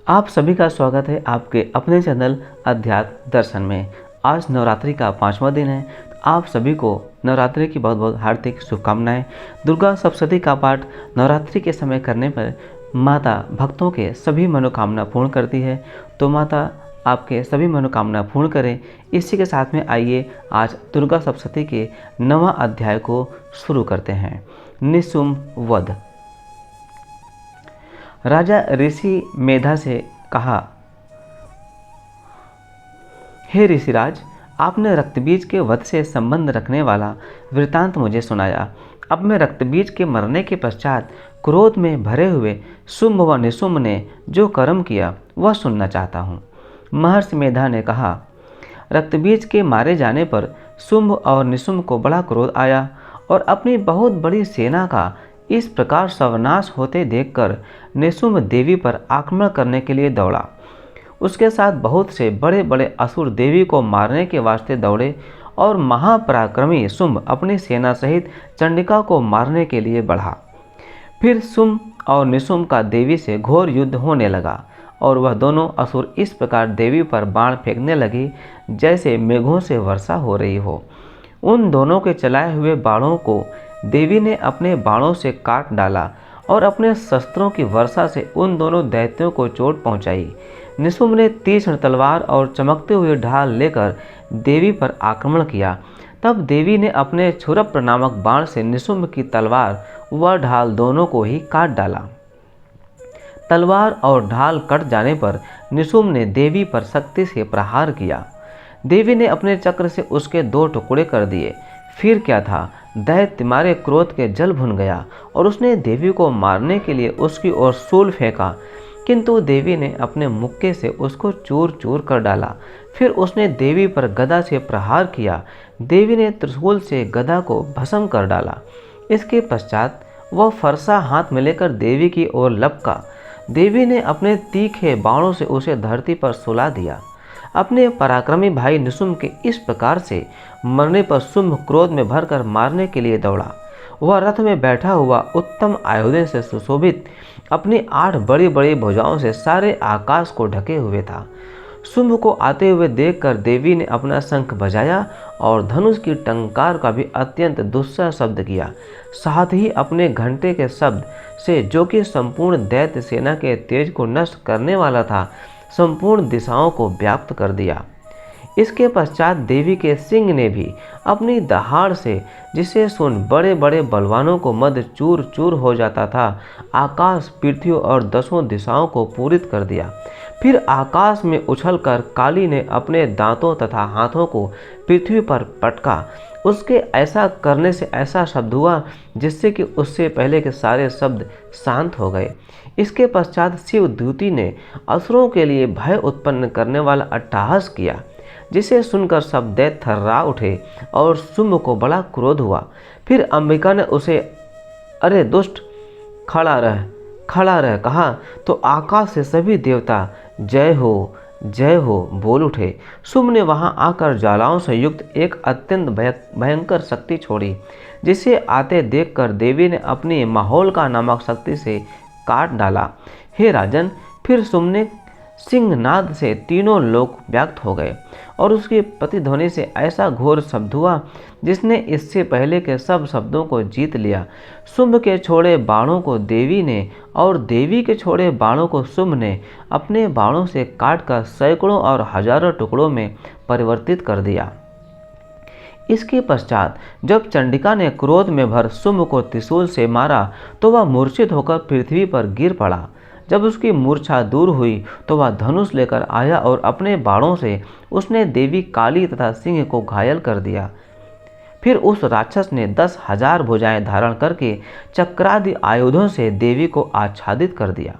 आप सभी का स्वागत है आपके अपने चैनल अध्यात्म दर्शन में। आज नवरात्रि का 5वां दिन है। आप सभी को नवरात्रि की बहुत बहुत हार्दिक शुभकामनाएं। दुर्गा सप्तशती का पाठ नवरात्रि के समय करने पर माता भक्तों के सभी मनोकामना पूर्ण करती है। तो माता आपके सभी मनोकामना पूर्ण करें। इसी के साथ में आइए आज दुर्गा सप्तशती के 9वां अध्याय को शुरू करते हैं। निशुम्भ वध। राजा ऋषि मेधा से कहा, हे ऋषिराज, आपने रक्तबीज के वध से संबंध रखने वाला वृतांत मुझे सुनाया। अब मैं रक्तबीज के मरने के पश्चात क्रोध में भरे हुए शुंभ व निशुम्भ ने जो कर्म किया वह सुनना चाहता हूँ। महर्षि मेधा ने कहा, रक्तबीज के मारे जाने पर शुंभ और निशुम्भ को बड़ा क्रोध आया और अपनी बहुत बड़ी सेना का इस प्रकार सर्वनाश होते देखकर निशुम्भ देवी पर आक्रमण करने के लिए दौड़ा। उसके साथ बहुत से बड़े बड़े असुर देवी को मारने के वास्ते दौड़े और महापराक्रमी शुंभ अपनी सेना सहित चंडिका को मारने के लिए बढ़ा। फिर शुंभ और निशुम्भ का देवी से घोर युद्ध होने लगा और वह दोनों असुर इस प्रकार देवी पर बाण फेंकने लगे जैसे मेघों से वर्षा हो रही हो। उन दोनों के चलाए हुए बाणों को देवी ने अपने बाणों से काट डाला और अपने शस्त्रों की वर्षा से उन दोनों दैत्यों को चोट पहुंचाई। निशुम्भ ने तीक्ष्ण तलवार और चमकते हुए ढाल लेकर देवी पर आक्रमण किया। तब देवी ने अपने क्षुरप्र नामक बाण से निशुम्भ की तलवार व ढाल दोनों को ही काट डाला। तलवार और ढाल कट जाने पर निशुम्भ ने देवी पर शक्ति से प्रहार किया। देवी ने अपने चक्र से उसके 2 टुकड़े कर दिए। फिर क्या था, दैत्य मारे क्रोध के जल भुन गया और उसने देवी को मारने के लिए उसकी ओर शूल फेंका, किंतु देवी ने अपने मुक्के से उसको चूर चूर कर डाला। फिर उसने देवी पर गदा से प्रहार किया। देवी ने त्रिशूल से गदा को भस्म कर डाला। इसके पश्चात वह फरसा हाथ में लेकर देवी की ओर लपका। देवी ने अपने तीखे बाणों से उसे धरती पर सुला दिया। अपने पराक्रमी भाई निशुम्भ के इस प्रकार से मरने पर शुंभ क्रोध में भरकर मारने के लिए दौड़ा। वह रथ में बैठा हुआ उत्तम आयुधों से सुशोभित अपनी 8 बड़ी बड़ी भुजाओं से सारे आकाश को ढके हुए था। शुंभ को आते हुए देखकर देवी ने अपना शंख बजाया और धनुष की टंकार का भी अत्यंत दुस्सह शब्द किया। साथ ही अपने घंटे के शब्द से, जो कि संपूर्ण दैत्य सेना के तेज को नष्ट करने वाला था, संपूर्ण दिशाओं को व्याप्त कर दिया। इसके पश्चात देवी के सिंह ने भी अपनी दहाड़ से, जिसे सुन बड़े बड़े बलवानों को मद चूर चूर हो जाता था, आकाश, पृथ्वी और 10 दिशाओं को पूरित कर दिया। फिर आकाश में उछलकर काली ने अपने दांतों तथा हाथों को पृथ्वी पर पटका। उसके ऐसा करने से ऐसा शब्द हुआ जिससे कि उससे पहले के सारे शब्द शांत हो गए। इसके पश्चात शिव दूती ने असुरों के लिए भय उत्पन्न करने वाला अट्टहास किया, जिसे सुनकर सब दैत्य थर्रा उठे और शुंभ को बड़ा क्रोध हुआ। फिर अंबिका ने उसे, अरे दुष्ट, खड़ा रह कहा तो आकाश से सभी देवता जय हो बोल उठे। शुंभ ने वहां आकर ज्वालाओं से युक्त एक अत्यंत भयंकर शक्ति छोड़ी, जिसे आते देखकर देवी ने अपनी माहौल नामक शक्ति से काट डाला। हे राजन, फिर शुंभ ने सिंहनाद से तीनों लोक व्याप्त हो गए और उसकी प्रतिध्वनि से ऐसा घोर शब्द हुआ जिसने इससे पहले के सब शब्दों को जीत लिया। शुंभ के छोड़े बाणों को देवी ने और देवी के छोड़े बाणों को शुंभ ने अपने बाणों से काटकर सैकड़ों और हजारों टुकड़ों में परिवर्तित कर दिया। इसके पश्चात जब चंडिका ने क्रोध में भर शुंभ को त्रिशूल से मारा तो वह मूर्छित होकर पृथ्वी पर गिर पड़ा। जब उसकी मूर्छा दूर हुई तो वह धनुष लेकर आया और अपने बाणों से उसने देवी काली तथा सिंह को घायल कर दिया। फिर उस राक्षस ने 10,000 भुजाएं धारण करके चक्रादि आयुधों से देवी को आच्छादित कर दिया।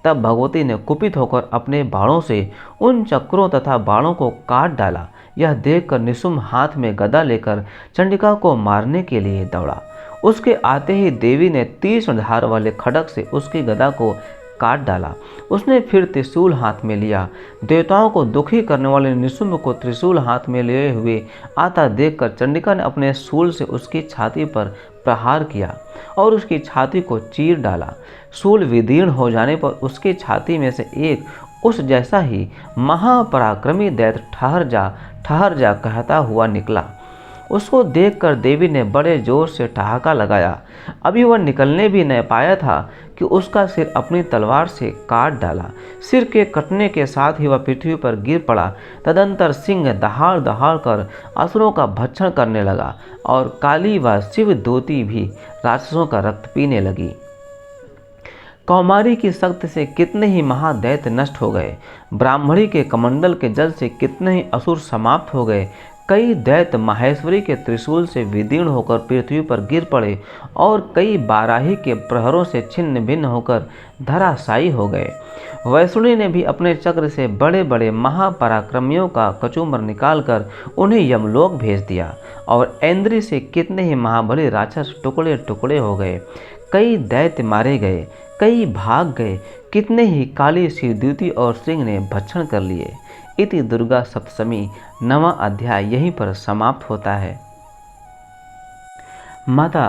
तब भगवती ने कुपित होकर अपने बाणों से उन चक्रों तथा बाणों को काट डाला। यह देखकर निशुम्भ हाथ में गदा लेकर चंडिका को मारने के लिए दौड़ा। उसके आते ही देवी ने तीक्ष्ण धार वाले खड्ग से उसकी गदा को काट डाला। उसने फिर त्रिशूल हाथ में लिया। देवताओं को दुखी करने वाले निशुंभ को त्रिशूल हाथ में लिए हुए आता देखकर चंडिका ने अपने शूल से उसकी छाती पर प्रहार किया और उसकी छाती को चीर डाला। शूल विदीर्ण हो जाने पर उसकी छाती में से एक उस जैसा ही महापराक्रमी दैत्य ठहर जा कहता हुआ निकला। उसको देखकर देवी ने बड़े जोर से ठहाका लगाया। अभी वह निकलने भी न पाया था कि उसका सिर अपनी तलवार से काट डाला। सिर के कटने के साथ ही वह पृथ्वी पर गिर पड़ा। तदंतर सिंह दहाड़ दहाड़ कर असुरों का भक्षण करने लगा और काली व शिव दूती भी राक्षसों का रक्त पीने लगी। कौमारी की शक्ति से कितने ही महादैत्य नष्ट हो गए। ब्राह्मणी के कमंडल के जल से कितने ही असुर समाप्त हो गए। कई दैत्य माहेश्वरी के त्रिशूल से विदीर्ण होकर पृथ्वी पर गिर पड़े और कई बाराही के प्रहरों से छिन्न भिन्न होकर धराशायी हो गए। वैष्णवी ने भी अपने चक्र से बड़े बड़े महापराक्रमियों का कचूमर निकालकर उन्हें यमलोक भेज दिया और ऐन्द्री से कितने ही महाबली राक्षस टुकड़े टुकड़े हो गए। कई दैत्य मारे गए, कई भाग गए, कितने ही काली शिवद्युति और सिंह ने भक्षण कर लिए। इति दुर्गा सप्तमी 9वां अध्याय यहीं पर समाप्त होता है। माता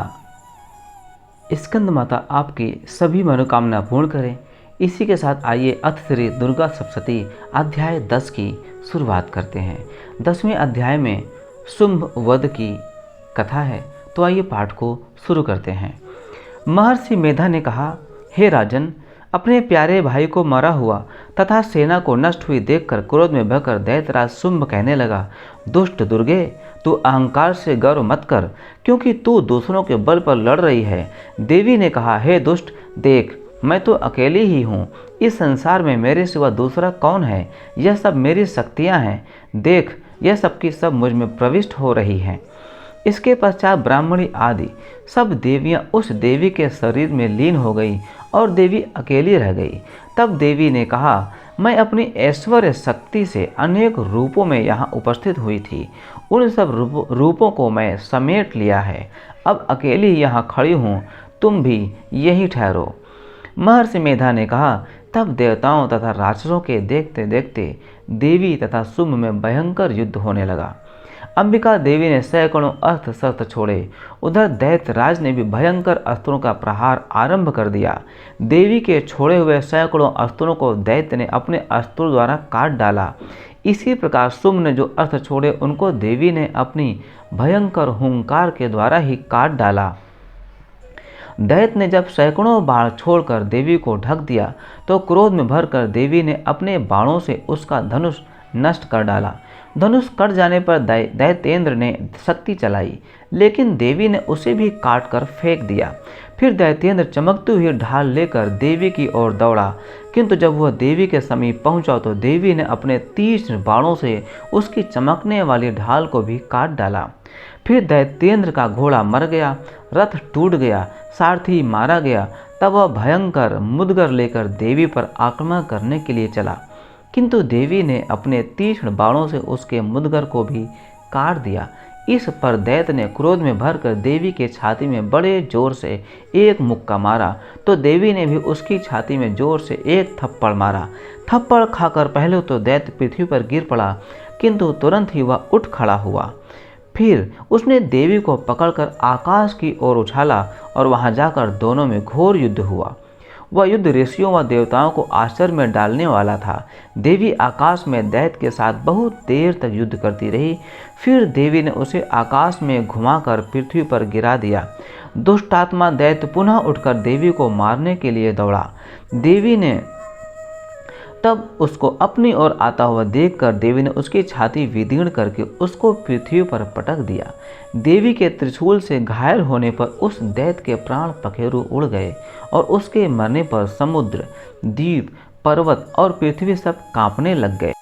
स्कंद माता आपकी सभी मनोकामना पूर्ण करें। इसी के साथ आइए अथ श्री दुर्गा सप्तशती अध्याय 10 की शुरुआत करते हैं। 10वें अध्याय में शुंभ वध की कथा है, तो आइए पाठ को शुरू करते हैं। महर्षि मेधा ने कहा, हे राजन, अपने प्यारे भाई को मरा हुआ तथा सेना को नष्ट हुई देखकर क्रोध में बहकर दैत्यराज शुंभ कहने लगा, दुष्ट दुर्गे, तू अहंकार से गर्व मत कर, क्योंकि तू दूसरों के बल पर लड़ रही है। देवी ने कहा, हे दुष्ट, देख, मैं तो अकेली ही हूँ। इस संसार में मेरे सिवा दूसरा कौन है? यह सब मेरी शक्तियाँ हैं। देख, यह सब की सब मुझ में प्रविष्ट हो रही हैं। इसके पश्चात ब्राह्मणी आदि सब देवियां उस देवी के शरीर में लीन हो गई और देवी अकेली रह गई। तब देवी ने कहा, मैं अपनी ऐश्वर्य शक्ति से अनेक रूपों में यहाँ उपस्थित हुई थी। उन सब रूपों को मैं समेट लिया है। अब अकेली यहाँ खड़ी हूँ, तुम भी यही ठहरो। महर्षि मेधा ने कहा, तब देवताओं तथा राक्षसों के देखते देखते देवी तथा शुंभ में भयंकर युद्ध होने लगा। अंबिका देवी ने सैकड़ों अस्त्र शस्त्र छोड़े। उधर दैत्यराज ने भी भयंकर अस्त्रों का प्रहार आरंभ कर दिया। देवी के छोड़े हुए सैकड़ों अस्त्रों को दैत्य ने अपने अस्त्रों द्वारा काट डाला। इसी प्रकार शुंभ ने जो अस्त्र छोड़े उनको देवी ने अपनी भयंकर हुंकार के द्वारा ही काट डाला। दैत्य ने जब सैकड़ों बाण छोड़कर देवी को ढक दिया तो क्रोध में भरकर देवी ने अपने बाणों से उसका धनुष नष्ट कर डाला। धनुष कट जाने पर दैत्येंद्र ने शक्ति चलाई, लेकिन देवी ने उसे भी काट कर फेंक दिया। फिर दैत्येंद्र चमकती हुई ढाल लेकर देवी की ओर दौड़ा, किंतु जब वह देवी के समीप पहुंचा तो देवी ने अपने तीक्ष्ण बाणों से उसकी चमकने वाली ढाल को भी काट डाला। फिर दैत्येंद्र का घोड़ा मर गया, रथ टूट गया, सारथी मारा गया। तब वह भयंकर मुदगर लेकर देवी पर आक्रमण करने के लिए चला, किंतु देवी ने अपने तीक्ष्ण बाणों से उसके मुदगर को भी काट दिया। इस पर दैत्य ने क्रोध में भरकर देवी के छाती में बड़े जोर से एक मुक्का मारा, तो देवी ने भी उसकी छाती में जोर से एक थप्पड़ मारा। थप्पड़ खाकर पहले तो दैत्य पृथ्वी पर गिर पड़ा, किंतु तुरंत ही वह उठ खड़ा हुआ। फिर उसने देवी को पकड़कर आकाश की ओर उछाला और वहां जाकर दोनों में घोर युद्ध हुआ। वह युद्ध ऋषियों व देवताओं को आश्चर्य में डालने वाला था। देवी आकाश में दैत्य के साथ बहुत देर तक युद्ध करती रही। फिर देवी ने उसे आकाश में घुमाकर पृथ्वी पर गिरा दिया। दुष्टात्मा दैत्य पुनः उठकर देवी को मारने के लिए दौड़ा। देवी ने तब उसको अपनी ओर आता हुआ देखकर देवी ने उसकी छाती विदीर्ण करके उसको पृथ्वी पर पटक दिया। देवी के त्रिशूल से घायल होने पर उस दैत्य के प्राण पखेरु उड़ गए और उसके मरने पर समुद्र, द्वीप, पर्वत और पृथ्वी सब कांपने लग गए।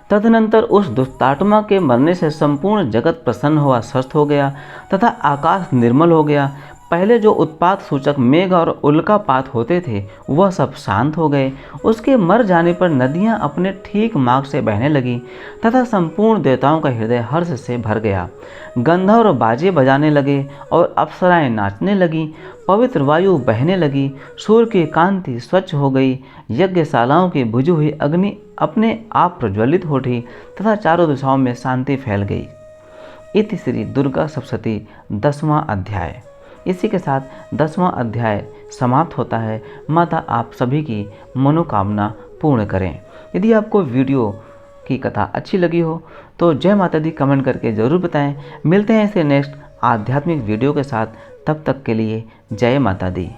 तदनंतर उस दुष्टात्मा के मरने से संपूर्ण जगत प्रसन्न हुआ, स्वस्थ हो गया तथा आकाश निर्मल हो गया। पहले जो उत्पात सूचक मेघ और उल्कापात होते थे वह सब शांत हो गए। उसके मर जाने पर नदियां अपने ठीक मार्ग से बहने लगी तथा संपूर्ण देवताओं का हृदय हर्ष से भर गया। गंधर्व बाजे बजाने लगे और अप्सराएं नाचने लगीं। पवित्र वायु बहने लगी, सूर्य की कांति स्वच्छ हो गई, यज्ञशालाओं की बुझी हुई अग्नि अपने आप प्रज्वलित हो उठी तथा चारों दिशाओं में शांति फैल गई। इति श्री दुर्गा सप्तशती 10वां अध्याय। इसी के साथ 10वां अध्याय समाप्त होता है। माता आप सभी की मनोकामना पूर्ण करें। यदि आपको वीडियो की कथा अच्छी लगी हो तो जय माता दी कमेंट करके ज़रूर बताएं। मिलते हैं इसे नेक्स्ट आध्यात्मिक वीडियो के साथ, तब तक के लिए जय माता दी।